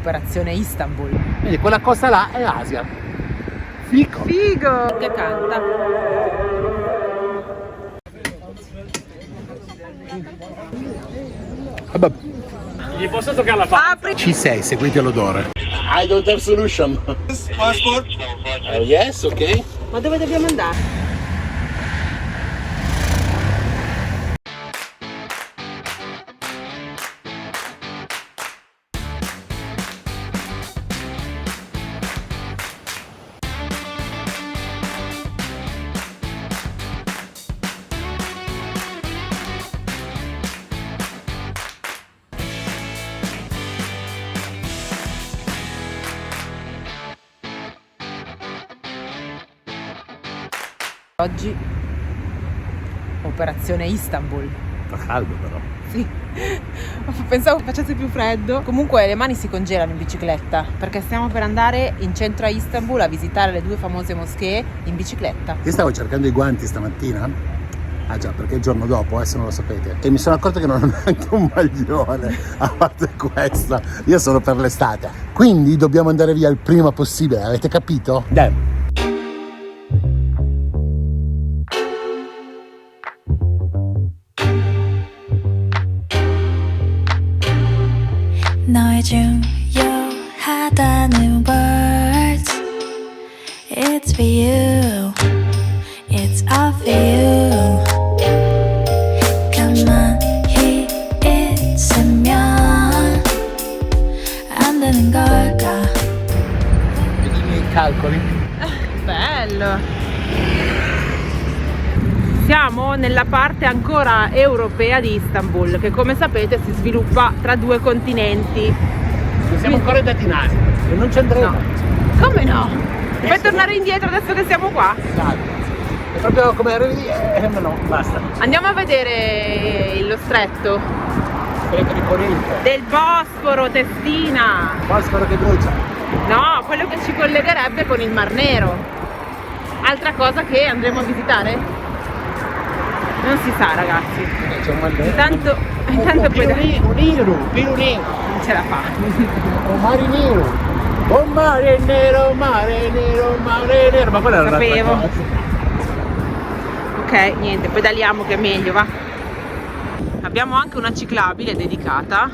Operazione Istanbul. Quindi quella costa là è Asia. Figo! Figo! Che canta. Vabbè. Gli posso toccare la faccia? Apri! Ci sei, seguite l'odore. I don't have solution. Passport? Yes, ok. Ma dove dobbiamo andare? Oggi Operazione Istanbul. Fa caldo però. Sì, pensavo facesse più freddo. Comunque le mani si congelano in bicicletta perché stiamo per andare in centro a Istanbul a visitare le due famose moschee in bicicletta. Io stavo cercando i guanti stamattina. Ah già, perché il giorno dopo, se non lo sapete. E mi sono accorto che non ho neanche un maglione, a parte questa. Io sono per l'estate. Quindi dobbiamo andare via il prima possibile, avete capito? Dai. 너의 중요하다는 words. It's for you. It's all for you. 가만히 있으면 안 되는 걸까? Vedi i miei calcoli? Bello! Siamo nella parte ancora europea di Istanbul, che come sapete si sviluppa tra due continenti. Non siamo ancora andati in Asia e non ci andremo. No. Come no? Puoi tornare indietro adesso che siamo qua? Esatto. È proprio come arrivi ma no, basta. Andiamo a vedere lo stretto Stretto di Corinto. del Bosforo, testina. Fosforo che brucia. No, quello che ci collegherebbe con il Mar Nero. Altra cosa che andremo a visitare? Non si sa, ragazzi. C'è un marinero. Intanto poi Pirulino. non ce la fa. Un marinero. Un mare nero, mare nero, mare nero. Ma quella era Sapevo. un'altra cosa. Ok, niente, pedaliamo che è meglio, va. Abbiamo anche una ciclabile dedicata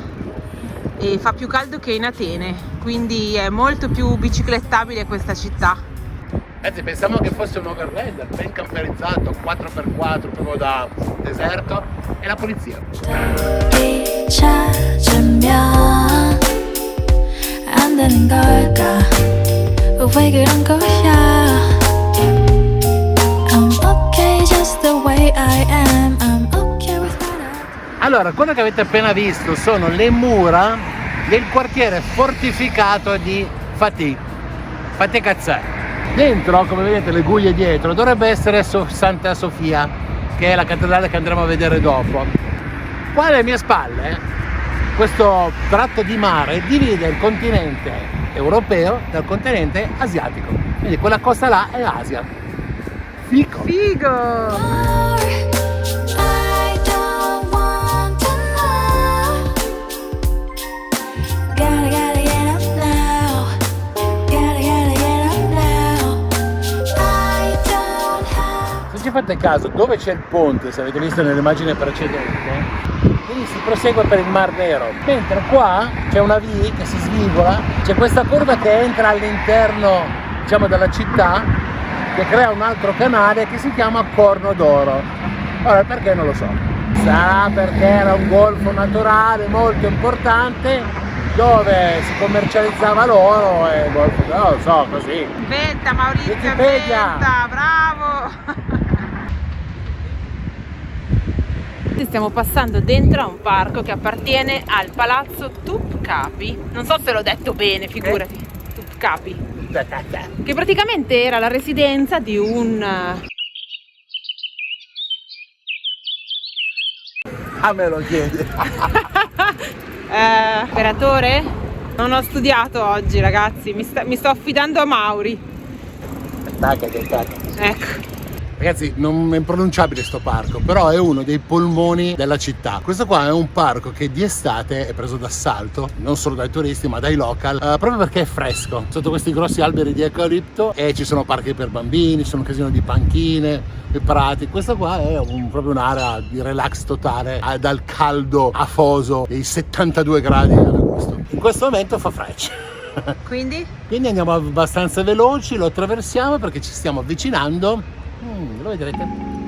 e fa più caldo che in Atene, quindi è molto più biciclettabile questa città. Anzi, pensavo che fosse un overlander ben camperizzato, 4x4 proprio da deserto, e la polizia. 이 찾으면 안 되는 걸까? 왜 그런 거야? I'm okay just the way I am. I'm okay with what I do. Allora, quello che avete appena visto sono le mura del quartiere fortificato di Fatih Kazan. Dentro, come vedete, le guglie dietro, dovrebbe essere Santa Sofia, che è la cattedrale che andremo a vedere dopo. Qua alle mie spalle, questo tratto di mare divide il continente europeo dal continente asiatico. Quindi quella costa là è Asia. Figo! Figo! I don't want to know. Gotta get up now. Gotta get up now. I don't have. Se ci fate caso, dove c'è il ponte, se avete visto nell'immagine precedente, quindi si prosegue per il Mar Nero, mentre qua c'è una V che si svigola, c'è questa curva che entra all'interno, diciamo, della città, che crea un altro canale che si chiama Corno d'Oro. Ora, perché non lo so. Sarà perché era un golfo naturale molto importante dove si commercializzava l'oro e non lo so, così. Inventa Maurizio, Wikipedia. inventa, bravo! Stiamo passando dentro a un parco che appartiene al palazzo Topkapi. Non so se l'ho detto bene, figurati. Topkapi. Che praticamente era la residenza di un... Ah, me lo chiedi. Operatore? Non ho studiato oggi, ragazzi, mi sto affidando a Mauri. Attacca. Ecco. Ragazzi, non è impronunciabile sto parco, però è uno dei polmoni della città. Questo qua è un parco che di estate è preso d'assalto, non solo dai turisti ma dai local, proprio perché è fresco, sotto questi grossi alberi di eucalipto, e ci sono parchi per bambini, ci sono un casino di panchine e prati. Questa qua è proprio un'area di relax totale, dal caldo afoso dei 72 gradi ad agosto. In questo momento fa freccia. Quindi? Quindi andiamo abbastanza veloci, lo attraversiamo perché ci stiamo avvicinando. Lo vedrete.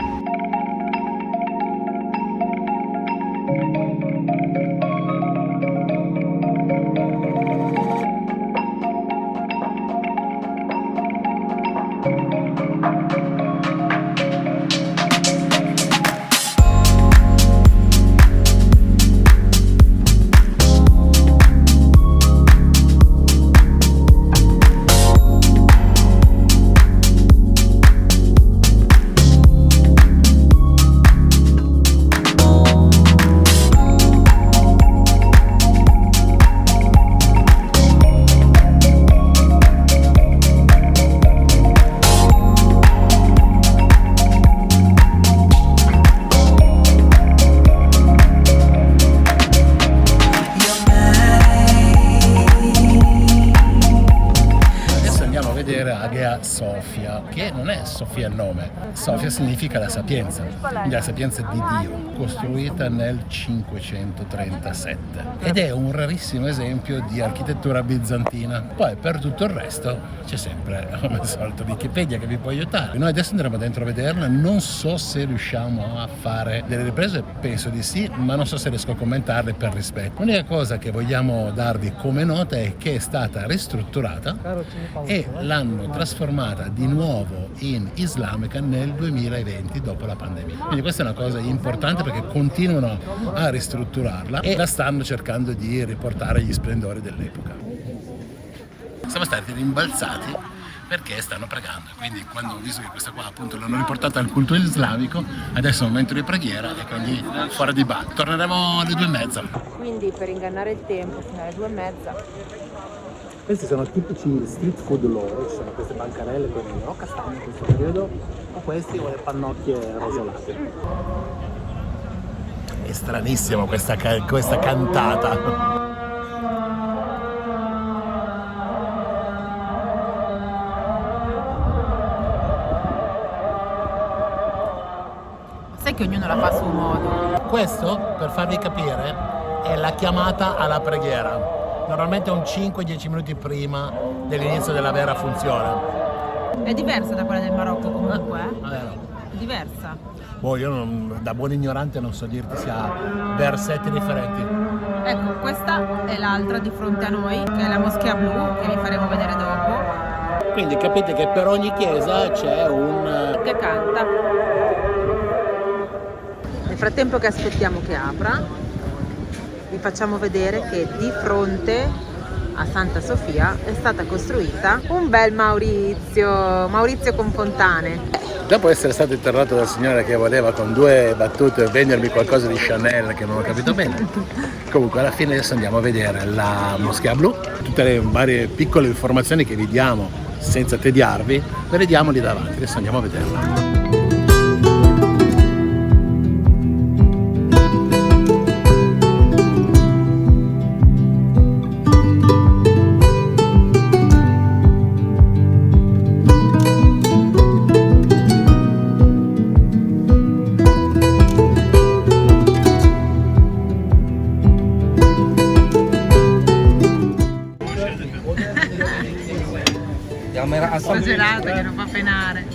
Hagia Sophia, che non è Sofia il nome, Sofia significa la sapienza, quindi la sapienza di Dio, costruita nel 537 ed è un rarissimo esempio di architettura bizantina. Poi per tutto il resto c'è sempre, come al solito, Wikipedia che vi può aiutare. Noi adesso andremo dentro a vederla, non so se riusciamo a fare delle riprese, penso di sì, ma non so se riesco a commentarle per rispetto. L'unica cosa che vogliamo darvi come nota è che è stata ristrutturata e l'hanno trasformata di nuovo in islamica nel 2020 dopo la pandemia. Quindi questa è una cosa importante perché continuano a ristrutturarla e la stanno cercando di riportare agli splendori dell'epoca. Siamo stati rimbalzati perché stanno pregando, quindi quando ho visto che questa qua appunto l'hanno riportata al culto islamico, adesso è un momento di preghiera e quindi fuori di bar. Torneremo alle 2:30. Quindi per ingannare il tempo fino alle 2:30. Questi sono tipici street food loro, ci sono queste bancarelle con o castagne in questo periodo, o questi o le pannocchie rosolate. È stranissimo questa cantata. Sai che ognuno la fa a suo modo. Questo, per farvi capire, è la chiamata alla preghiera. Normalmente un 5-10 minuti prima dell'inizio della vera funzione. È diversa da quella del Marocco comunque, Vero. È diversa. Boh, io da buon ignorante non so dirti se ha versetti differenti. Ecco, questa è l'altra di fronte a noi, che è la Moschea Blu, che vi faremo vedere dopo. Quindi capite che per ogni chiesa c'è un... che canta. Nel frattempo che aspettiamo che apra, vi facciamo vedere che di fronte a Santa Sofia è stata costruita un bel Maurizio con fontane. Dopo essere stato interrogato dal signore che voleva con 2 battute vendermi qualcosa di Chanel che non ho capito bene, comunque alla fine adesso andiamo a vedere la Moschea Blu, tutte le varie piccole informazioni che vi diamo senza tediarvi, ve le diamo lì davanti, adesso andiamo a vederla. Sto gelato che non fa penare.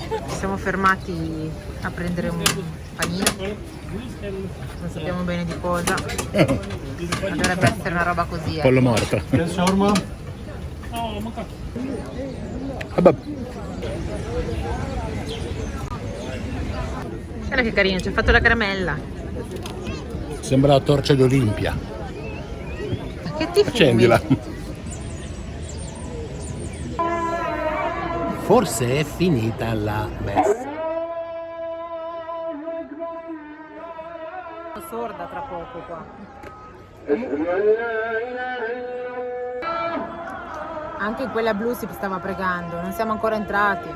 Ci siamo fermati a prendere un panino, non sappiamo bene di cosa, ma dovrebbe essere una roba così. Pollo morto. Guarda che carino, ci ha fatto la caramella. Sembra la torcia d'Olimpia. Ma che ti fumi? Accendila. Forse è finita la messa. Sono sorda tra poco qua. Anche in quella blu si stava pregando, non siamo ancora entrati.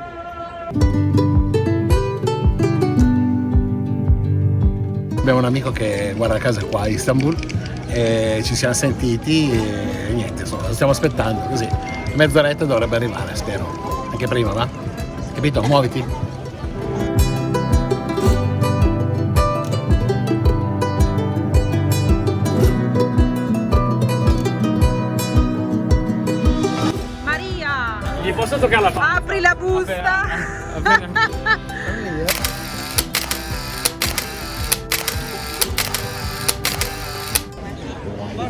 Abbiamo un amico che guarda casa qua a Istanbul e ci siamo sentiti e niente, insomma, lo stiamo aspettando così. Mezz'oretta dovrebbe arrivare, spero. Anche prima, va? Capito? Muoviti. Maria! Gli posso toccare la faccia? Apri la busta!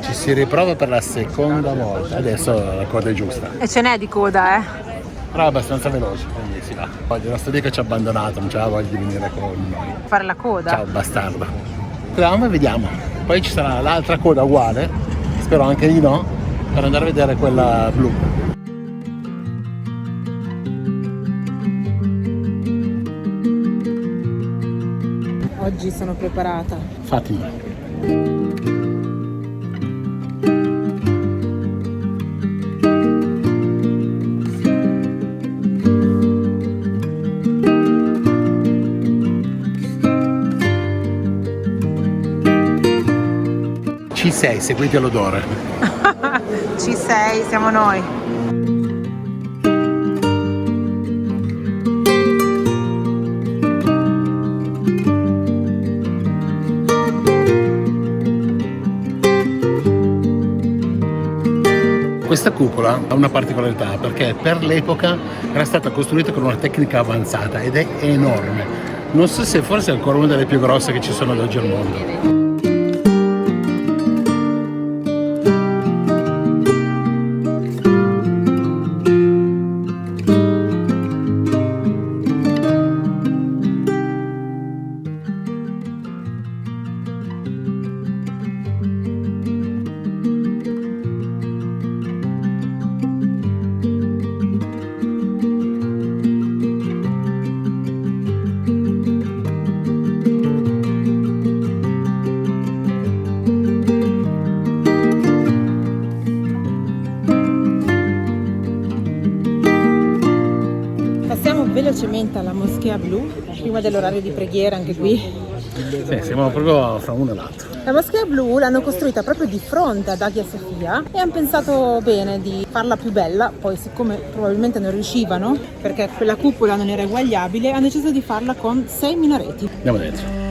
Ci si riprova per la seconda volta. Adesso la coda è giusta. E ce n'è di coda, Però è abbastanza veloce, quindi si va. Oggi il nostro amico ci ha abbandonato, non c'aveva voglia di venire con noi. Fare la coda. Ciao bastardo. Proviamo e vediamo. Poi ci sarà l'altra coda uguale, spero anche di no, per andare a vedere quella blu. Oggi sono preparata. Fatima. Ci sei, seguite l'odore. Ci sei, siamo noi. Questa cupola ha una particolarità perché per l'epoca era stata costruita con una tecnica avanzata ed è enorme. Non so se forse è ancora una delle più grosse che ci sono ad oggi al mondo. Velocemente alla Moschea Blu, prima dell'orario di preghiera anche qui. Sì, siamo proprio fra uno e l'altro. La Moschea Blu l'hanno costruita proprio di fronte ad Hagia Sophia e hanno pensato bene di farla più bella, poi siccome probabilmente non riuscivano, perché quella cupola non era eguagliabile, hanno deciso di farla con 6 minareti. Andiamo dentro.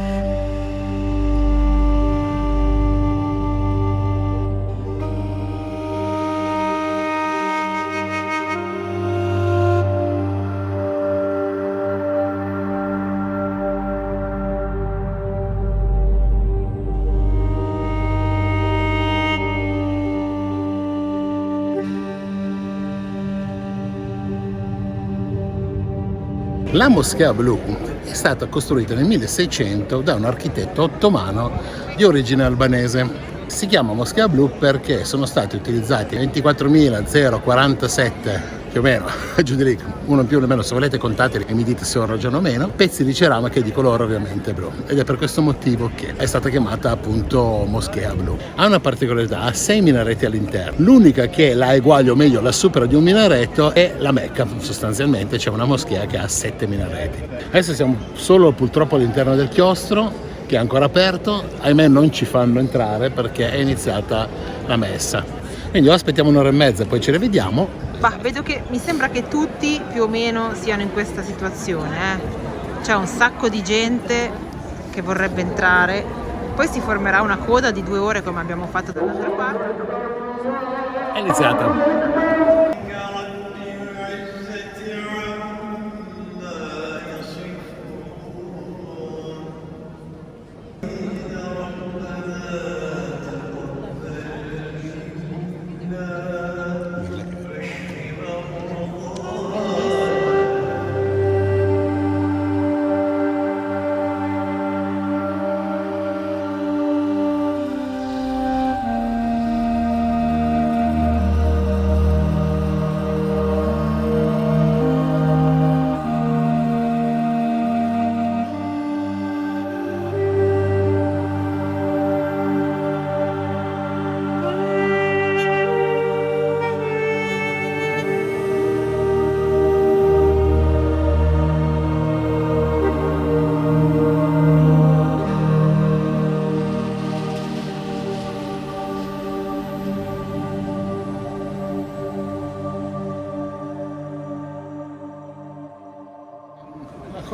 La Moschea Blu è stata costruita nel 1600 da un architetto ottomano di origine albanese. Si chiama Moschea Blu perché sono stati utilizzati 24.047 più o meno, giù di lì, uno in più o meno, se volete contateli e mi dite se ho ragione o meno, pezzi di ceramica di colore ovviamente blu, ed è per questo motivo che è stata chiamata appunto Moschea Blu. Ha una particolarità, ha 6 minareti all'interno, l'unica che la eguaglia o meglio la supera di un minareto è la Mecca, sostanzialmente c'è una moschea che ha 7 minareti. Adesso siamo solo purtroppo all'interno del chiostro, che è ancora aperto, ahimè non ci fanno entrare perché è iniziata la messa, quindi aspettiamo un'ora e mezza e poi ci rivediamo. Bah, vedo che mi sembra che tutti più o meno siano in questa situazione, C'è un sacco di gente che vorrebbe entrare, poi si formerà una coda di 2 ore come abbiamo fatto dall'altra parte. È iniziata.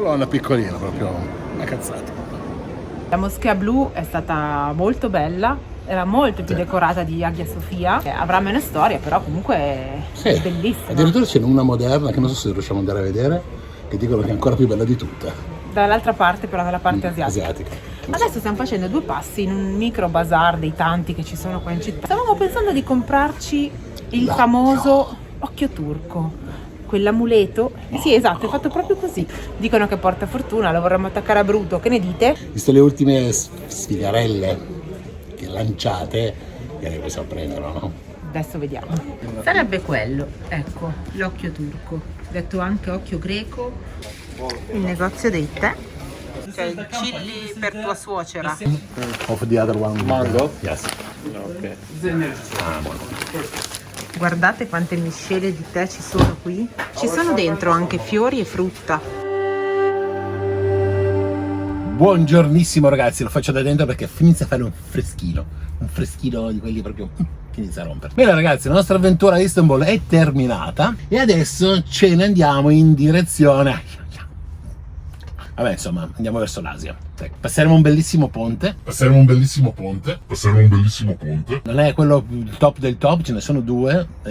colonna piccolina, proprio una cazzata. La moschea blu è stata molto bella, era molto più decorata di Hagia Sofia, avrà meno storia, però comunque è bellissima. Addirittura c'è una moderna che non so se riusciamo ad andare a vedere, che dicono che è ancora più bella di tutta. Dall'altra parte, però dalla parte asiatica. Non so. Adesso stiamo facendo 2 passi in un micro bazar dei tanti che ci sono qua in città. Stavamo pensando di comprarci il famoso occhio turco, quell'amuleto. Sì, esatto, è fatto proprio così. Dicono che porta fortuna, lo vorremmo attaccare a Bruto, che ne dite? Visto le ultime sfigarelle che lanciate, che possiamo prenderlo, no? Adesso vediamo. Sarebbe quello, ecco, l'occhio turco, detto anche occhio greco. Il negozio dei tè. C'è il chili per tua suocera. Of the other one. Mango? Yes. Ok. Guardate quante miscele di tè ci sono qui. Ci sono dentro anche fiori e frutta. Buongiornissimo ragazzi, lo faccio da dentro perché inizia a fare un freschino di quelli proprio che inizia a rompere. Bene ragazzi, la nostra avventura a Istanbul è terminata e adesso ce ne andiamo in direzione... Vabbè, insomma, andiamo verso l'Asia. Passeremo un bellissimo ponte. Non è quello il top del top, ce ne sono 2. Ce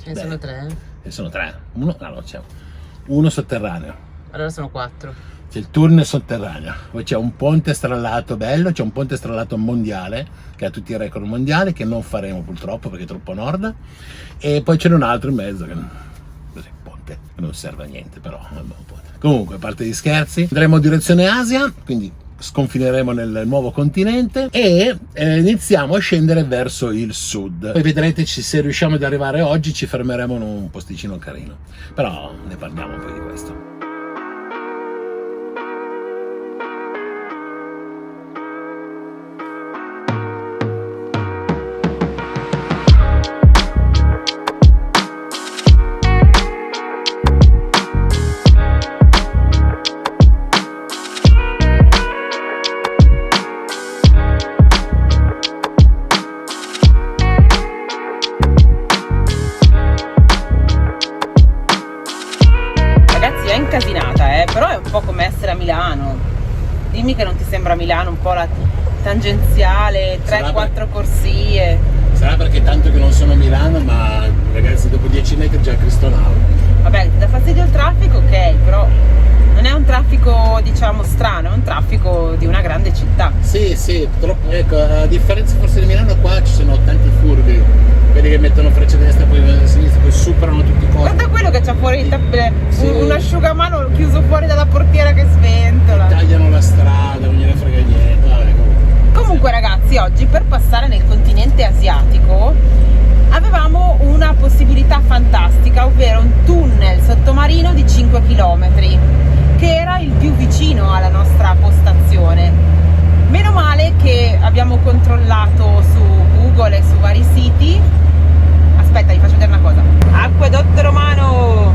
ne sono 3. Ce ne sono 3. C'è uno sotterraneo. Allora sono 4. C'è il tunnel sotterraneo, poi c'è un ponte strallato bello, c'è un ponte strallato mondiale che ha tutti i record mondiali che non faremo purtroppo perché è troppo a nord, e poi c'è un altro in mezzo che ponte che non serve a niente, però è un buon ponte. Comunque, a parte gli scherzi, andremo in direzione Asia, quindi sconfineremo nel nuovo continente e iniziamo a scendere verso il sud. Poi vedrete se riusciamo ad arrivare oggi, ci fermeremo in un posticino carino, però ne parliamo poi di questo. Però è un po' come essere a Milano. Dimmi che non ti sembra Milano un po' la tangenziale, 3-4 corsie. Sarà perché tanto che non sono a Milano, ma ragazzi dopo 10 metri già Cristonavo. Vabbè, dà fastidio il traffico, ok, però non è un traffico diciamo strano, è un traffico di una grande città. Sì, troppo, ecco, a differenza forse di Milano qua ci sono tanti furbi. Quelli che mettono freccia a destra poi a sinistra, poi superano tutti i corpi. Guarda quello che c'ha fuori Sì. un asciugamano chiuso fuori dalla portiera che sventola. Tagliano la strada, non gliene frega niente. Vabbè, Comunque ragazzi, oggi per passare nel continente asiatico avevamo una possibilità fantastica, ovvero un tunnel sottomarino di 5 km, che era il più vicino alla nostra postazione. Meno male che abbiamo controllato su Google e su vari siti. Aspetta, vi faccio vedere una cosa. Acquedotto romano!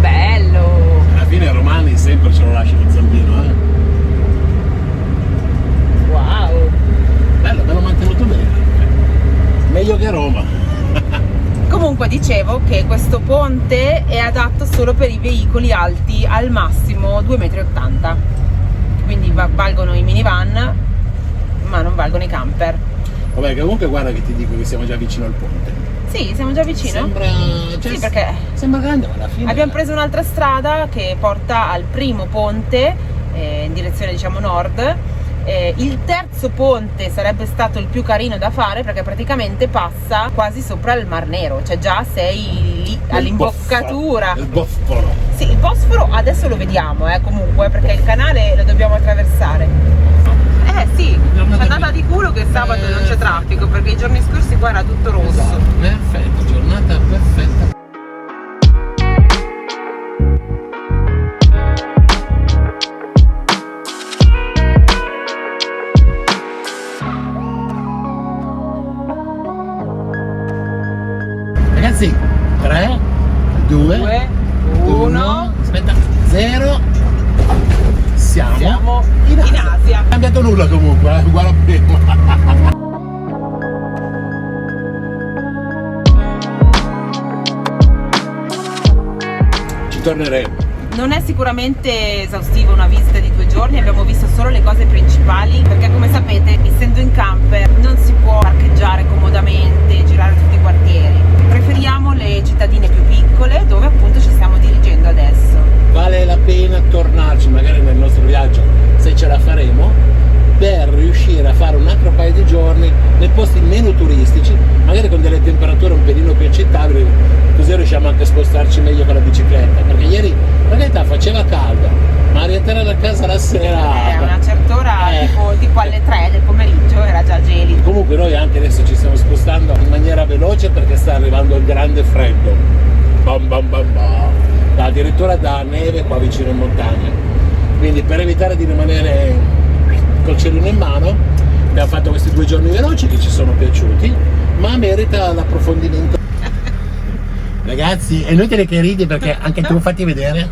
Bello! alla fine i romani sempre ce lo lasciano il zampino, Wow! Bello mantenuto bene. Meglio che Roma. Comunque dicevo che questo ponte è adatto solo per i veicoli alti al massimo 2,80 m, quindi valgono i minivan ma non valgono i camper. Vabbè, comunque guarda che ti dico che siamo già vicino al ponte. Sì, siamo già vicino. Sembra, cioè, sì, perché sembra grande, ma alla fine abbiamo preso un'altra strada che porta al primo ponte in direzione diciamo nord. Il terzo ponte sarebbe stato il più carino da fare perché praticamente passa quasi sopra il Mar Nero, cioè già sei lì all'imboccatura. Il Bosforo. Sì, il Bosforo adesso lo vediamo comunque perché il canale lo dobbiamo attraversare. Sì, c'è andata di culo che sabato non c'è traffico perché i giorni scorsi qua era tutto rosso. Esatto, perfetto, giornata perfetta. Ragazzi, 3, 2, 1, aspetta, 0. Siamo in Asia. Non è cambiato nulla comunque, uguale a prima. Ci torneremo. Non è sicuramente esaustiva una visita di 2 giorni, abbiamo visto solo le cose principali, perché come sapete, essendo in camper non si può parcheggiare comodamente, girare tutti i quartieri. Preferiamo le cittadine più piccole, dove appunto ci stiamo dirigendo adesso. Vale la pena tornarci magari nel nostro viaggio, se ce la faremo, per riuscire a fare un altro paio di giorni nei posti meno turistici, magari con delle temperature un pelino più accettabili, così riusciamo anche a spostarci meglio con la bicicletta, perché ieri in realtà faceva caldo, ma rientrare a casa la sera A una certa ora, tipo alle 3 del pomeriggio, era già gelido. Comunque noi anche adesso ci stiamo spostando in maniera veloce perché sta arrivando il grande freddo. Bam bam bam bam. Addirittura da neve qua vicino in montagna. Quindi per evitare di rimanere col cerino in mano abbiamo fatto questi 2 giorni veloci che ci sono piaciuti, ma merita l'approfondimento. Ragazzi, è inutile che ridi perché anche tu fatti vedere.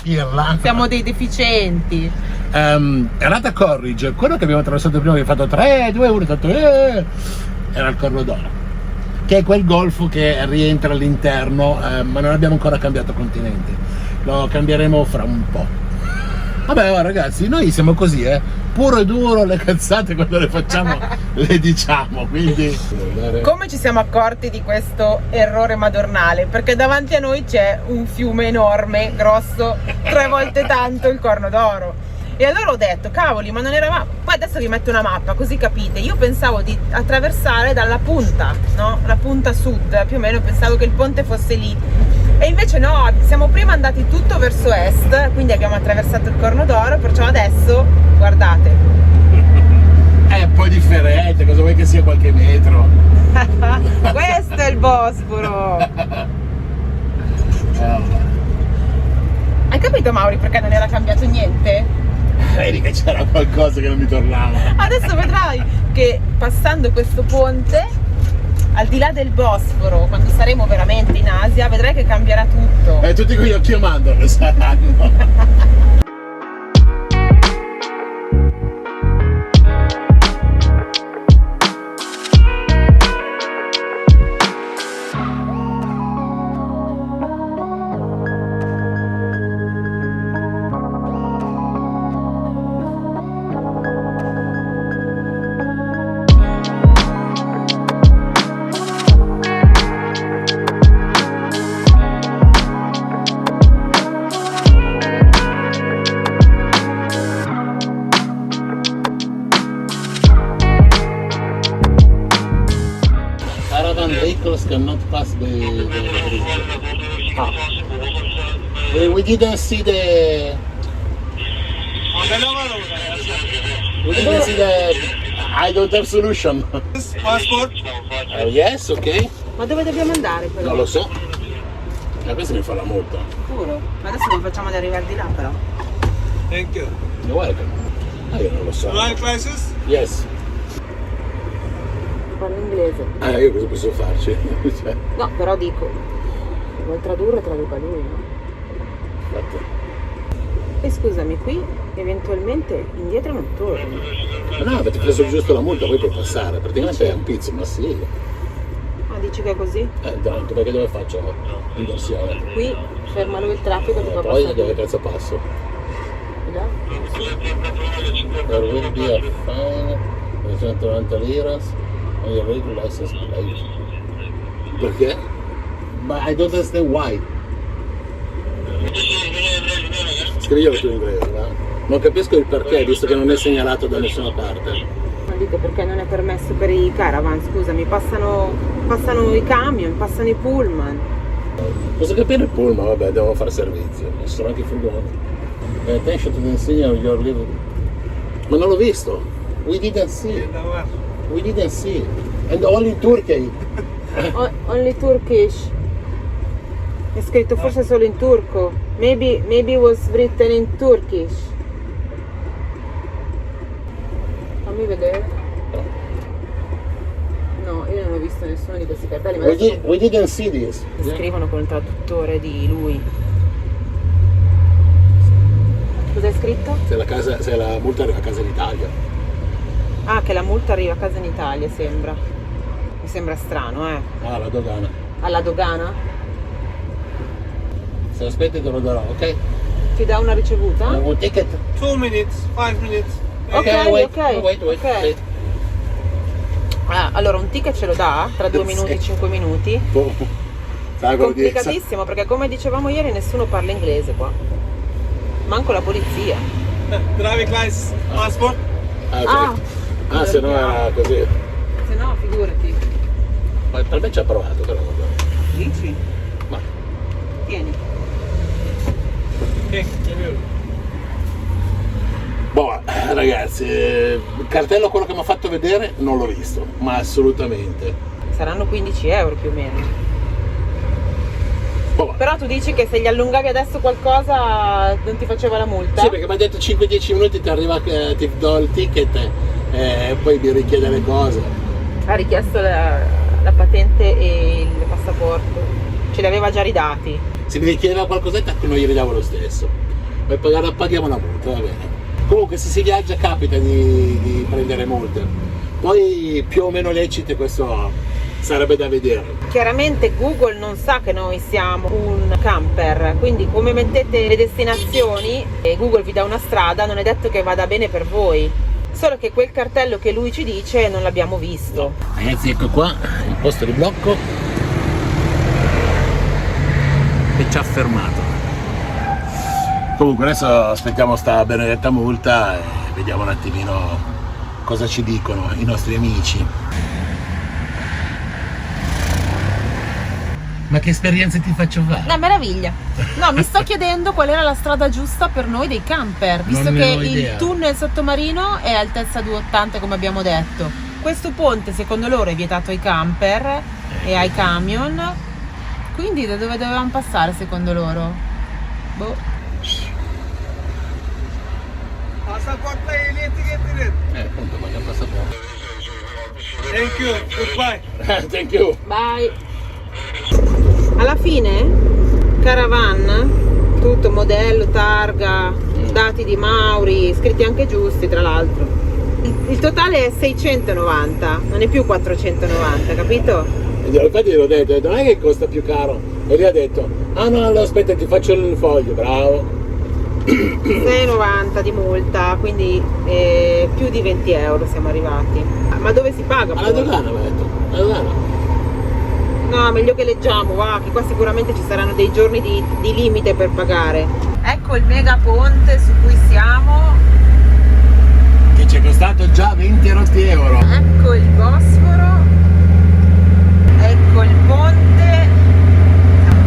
Pirla. Siamo dei deficienti. Errata Corridge, quello che abbiamo attraversato prima, abbiamo fatto 3, 2, 1, tanto, era il Corno d'Oro, che è quel golfo che rientra all'interno, ma non abbiamo ancora cambiato continente, lo cambieremo fra un po'. Vabbè, ragazzi, noi siamo così, puro e duro, le cazzate quando le facciamo le diciamo, quindi... Come ci siamo accorti di questo errore madornale? Perché davanti a noi c'è un fiume enorme, grosso, 3 volte tanto il Corno d'Oro. E allora ho detto, cavoli, ma non eravamo... Poi adesso vi metto una mappa, così capite. Io pensavo di attraversare dalla punta, no? La punta sud, più o meno, pensavo che il ponte fosse lì. E invece no, siamo prima andati tutto verso est, quindi abbiamo attraversato il Corno d'Oro, perciò adesso, guardate. È un po' differente, cosa vuoi che sia qualche metro? Questo è il Bosforo! Hai capito, Mauri, perché non era cambiato niente? Vedi che c'era qualcosa che non mi tornava. Adesso vedrai che passando questo ponte, al di là del Bosforo, quando saremo veramente in Asia, vedrai che cambierà tutto. E tutti con gli occhi a mandorle saranno. Vehicles cannot pass the bridge. Ah. We didn't see the... We didn't see the... I don't have solution. Passport. Yes, ok. Ma dove dobbiamo andare però? Non lo so. Questo mi fa la multa. Sicuro? Ma adesso non facciamo di arrivare di là però. Thank you. You're welcome. Io non lo so. Drive license. Yes. Parlo inglese. Io cosa posso farci? Cioè, No, però dico, vuol tradurre, traduca lui, no? infatti. E scusami, qui eventualmente indietro non torni. Ma no, avete preso giusto la multa, poi puoi passare. Praticamente è un pizzo, ma sì. Ah, dici che è così? Tanto, perché dove faccio l'inversione? Qui ferma lui il traffico, ti fa Poi passare. dove cazzo passo? Là? There will be a fine, 190 liras, on your regular license plate. Perché? But I don't understand why. Scrivilo tu in inglese, va? Non capisco il perché, visto che non è segnalato da nessuna parte. Ma dico perché non è permesso per i caravan, scusami, passano i camion, passano i pullman. Posso capire il pullman, vabbè, devono fare servizio, ci sono anche i furgoni. Attention to the insignia of your liver. Ma non l'ho visto. We didn't see. We didn't see. And only in Turkey. Only Turkish. È scritto forse solo in turco. Maybe it was written in Turkish. Fammi vedere. No, io non ho visto nessuno di questi cartelli, ma adesso We didn't see this. scrivono con il traduttore di lui. Cos'è scritto? Se la multa arriva a casa in Italia. Ah, che la multa arriva a casa in Italia, sembra. Mi sembra strano, Ah, la dogana. Alla dogana? Se aspetti te lo darò, ok? Ti dà una ricevuta? Un ticket? 2 minutes, 5 minutes. Ok, wait, ok. wait. Ok. Ah, allora un ticket ce lo dà tra 2 minuti e 5 minuti. Complicatissimo perché come dicevamo ieri nessuno parla inglese qua. Manco la polizia. Driving license, passport. Se no era così. Se no, figurati. Ma per me ci ha provato, però. Dici? Ma Tieni. Okay, give you. boh, ragazzi, il cartello quello che mi ha fatto vedere non l'ho visto, ma assolutamente. Saranno 15 euro più o meno. Boh. Però tu dici che se gli allungavi adesso qualcosa non ti faceva la multa? Sì, perché mi ha detto 5-10 minuti ti arriva, ti do il ticket e poi mi richiede le cose. Ha richiesto la patente e il passaporto. Ce li aveva già ridati. Se mi richiedeva qualcosetta noi gli ridavo lo stesso. Poi paghiamo la multa, va bene. Comunque se si viaggia capita di prendere multe. Poi più o meno lecite, questo sarebbe da vedere. Chiaramente Google non sa che noi siamo un camper, quindi come mettete le destinazioni e Google vi dà una strada, non è detto che vada bene per voi. Solo che quel cartello che lui ci dice non l'abbiamo visto. Ragazzi, ecco qua il posto di blocco e ci ha fermato. Comunque adesso aspettiamo sta benedetta multa e vediamo un attimino cosa ci dicono i nostri amici. Ma che esperienze ti faccio fare? Una meraviglia. No, mi sto chiedendo qual era la strada giusta per noi dei camper, visto Non ne che ho idea. il tunnel sottomarino è altezza 2,80 come abbiamo detto. Questo ponte secondo loro è vietato ai camper e ai camion. Quindi da dove dovevamo passare secondo loro? Boh. Passport पे लिए ticket. Appunto, voglio il passaporto. Thank you. Goodbye. Thank you. Bye. Alla fine caravan, tutto modello, targa, dati di Mauri, scritti anche giusti tra l'altro. Il totale è 690, non è più 490, capito? Infatti gliel'ho detto, non è che costa più caro. E lui ha detto, ah no, allora aspetta, ti faccio il foglio, bravo. 6,90 di multa, quindi più di 20 euro siamo arrivati. Ma dove si paga? Alla poi? dogana, mi ha detto, alla dogana. No, meglio che leggiamo, va, che qua sicuramente ci saranno dei giorni di limite per pagare. Ecco il mega ponte su cui siamo. Che ci è costato già 20 euro. Ecco il Bosforo. Ecco il ponte.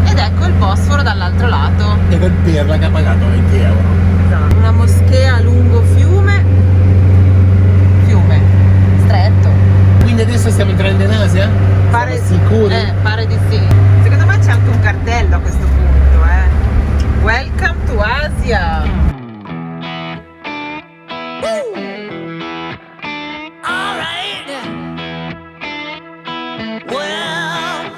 Ed ecco il Bosforo dall'altro lato. E quel pirla che ha pagato 20 euro. Esatto. Una moschea lungo fiume. Fiume. Stretto. Quindi adesso stiamo entrando in Asia? Pare, Siamo sicuri? pare di sì. Secondo me c'è anche un cartello a questo punto, Welcome to Asia. Alright. Well,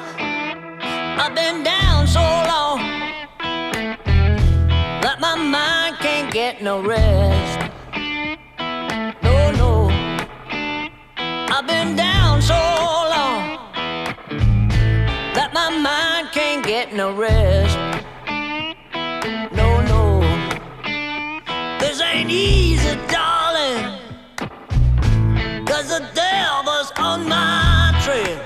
I've been down so long that my mind can't get no rest. No, no. I've been down so long that my mind can't get no rest. No, no. This ain't easy, darling, 'cause the devil's on my trail.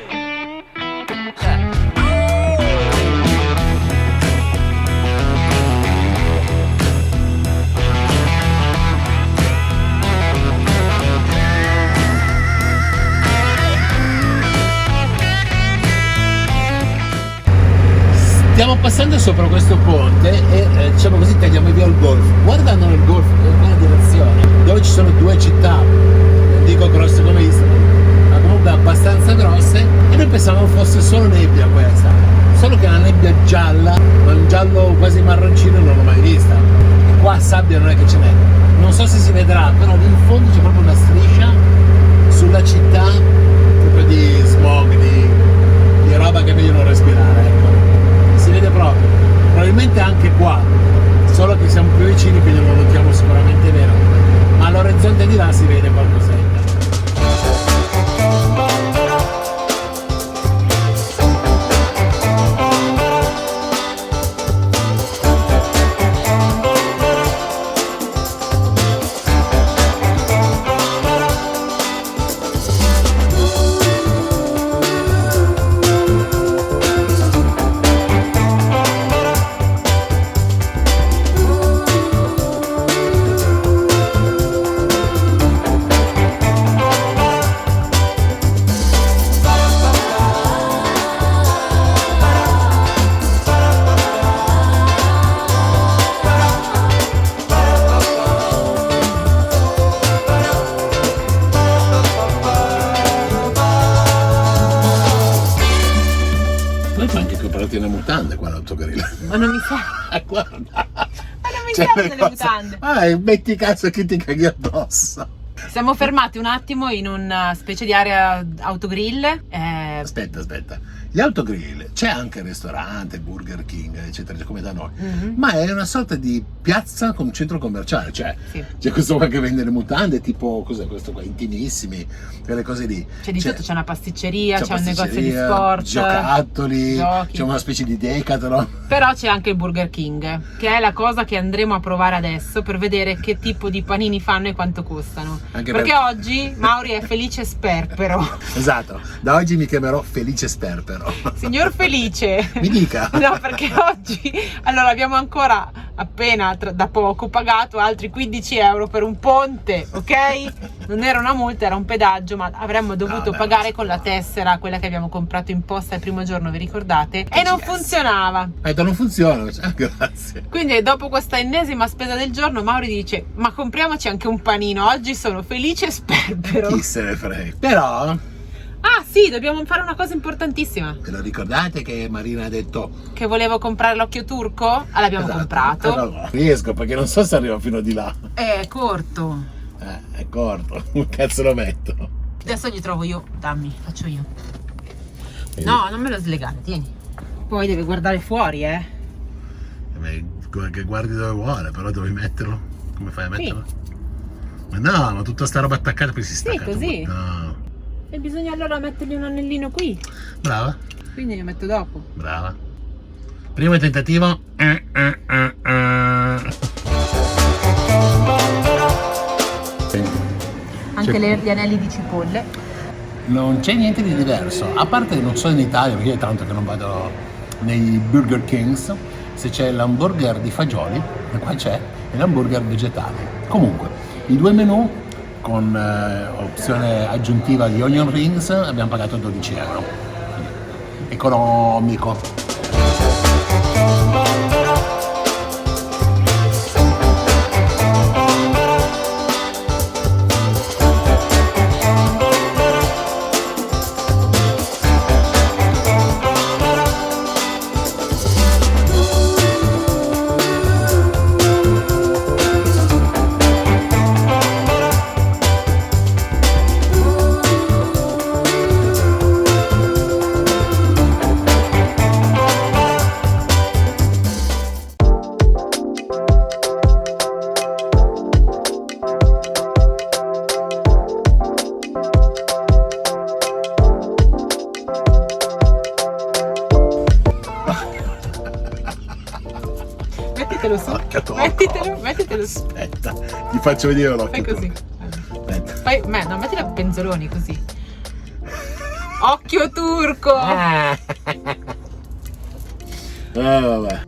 Stiamo passando sopra questo ponte e diciamo così tagliamo via il golf. Guardando nel golf in quella direzione, dove ci sono due città, non dico grosse come Istanbul, ma comunque abbastanza grosse, e noi pensavamo fosse solo nebbia questa. Solo che è una nebbia gialla, ma un giallo quasi marroncino non l'ho mai vista. E qua sabbia non è che ce n'è. Non so se si vedrà, però lì in fondo c'è proprio una striscia sulla città, proprio di smog, di roba che è meglio non respirare, ecco. Si vede proprio, probabilmente anche qua, solo che siamo più vicini quindi lo notiamo sicuramente meno, ma all'orizzonte di là si vede qualcosetta. mutande qua l'autogrill. Ma non mi serve. Guarda. Ma non mi C'è servono le le cose- mutande. Metti cazzo che ti caghi addosso. Siamo fermati un attimo in una specie di area autogrill. Aspetta. Gli autogrill, c'è anche il ristorante, Burger King, eccetera, come da noi. Mhm. Ma è una sorta di piazza con centro commerciale, cioè Sì. c'è questo qua che vende le mutande, tipo, cos'è questo qua, intimissimi, quelle cose lì. C'è di tutto, c'è una pasticceria, c'è un negozio di pasticceria, sport, giocattoli, giochi. c'è una specie di Decathlon. Però c'è anche il Burger King, che è la cosa che andremo a provare adesso per vedere che tipo di panini fanno e quanto costano. Anche perché per- oggi Mauri è felice sperpero. Esatto, da oggi mi chiamerò Felice Sperpero. Signor Felice. Mi dica. No, perché oggi allora abbiamo ancora appena da poco pagato altri 15 euro per un ponte, ok? Non era una multa, era un pedaggio, ma avremmo dovuto Vabbè, pagare ma- con la tessera, quella che abbiamo comprato in posta il primo giorno, vi ricordate? E non Yes. funzionava. Non funziona, grazie. Quindi dopo questa ennesima spesa del giorno Mauri dice: ma compriamoci anche un panino, oggi sono felice e sperpero. Chi se ne frega. Però, Ah sì, dobbiamo fare una cosa importantissima. ve lo ricordate che Marina ha detto Che volevo comprare l'occhio turco? Ah, l'abbiamo Esatto. comprato. Allora, riesco perché non so se arrivo fino di là. È corto. È corto. Un cazzo lo metto. Adesso gli trovo io, dammi, faccio io. No, non me lo slegare, tieni. Poi deve guardare fuori, Che guardi dove vuole, però devi metterlo. Come fai a Qui. metterlo? Ma no, ma tutta sta roba attaccata poi si stacca. così. tutto. No. E bisogna allora mettergli un anellino qui. Brava, Quindi lo metto dopo. brava. Primo tentativo. Anche gli anelli di cipolle. Non c'è niente di diverso, a parte che non so in Italia, perché è tanto che non vado nei Burger Kings, se c'è l'hamburger di fagioli, e qua c'è, e l'hamburger vegetale. Comunque, i due menù con opzione aggiuntiva di onion rings abbiamo pagato 12 euro. Economico. Mettitelo su. Porca tocco. Mettitelo su. Aspetta, ti faccio vedere l'occhio. Fai così. Aspetta. Fai, no, mettila a penzoloni così. Occhio turco. Vabbè.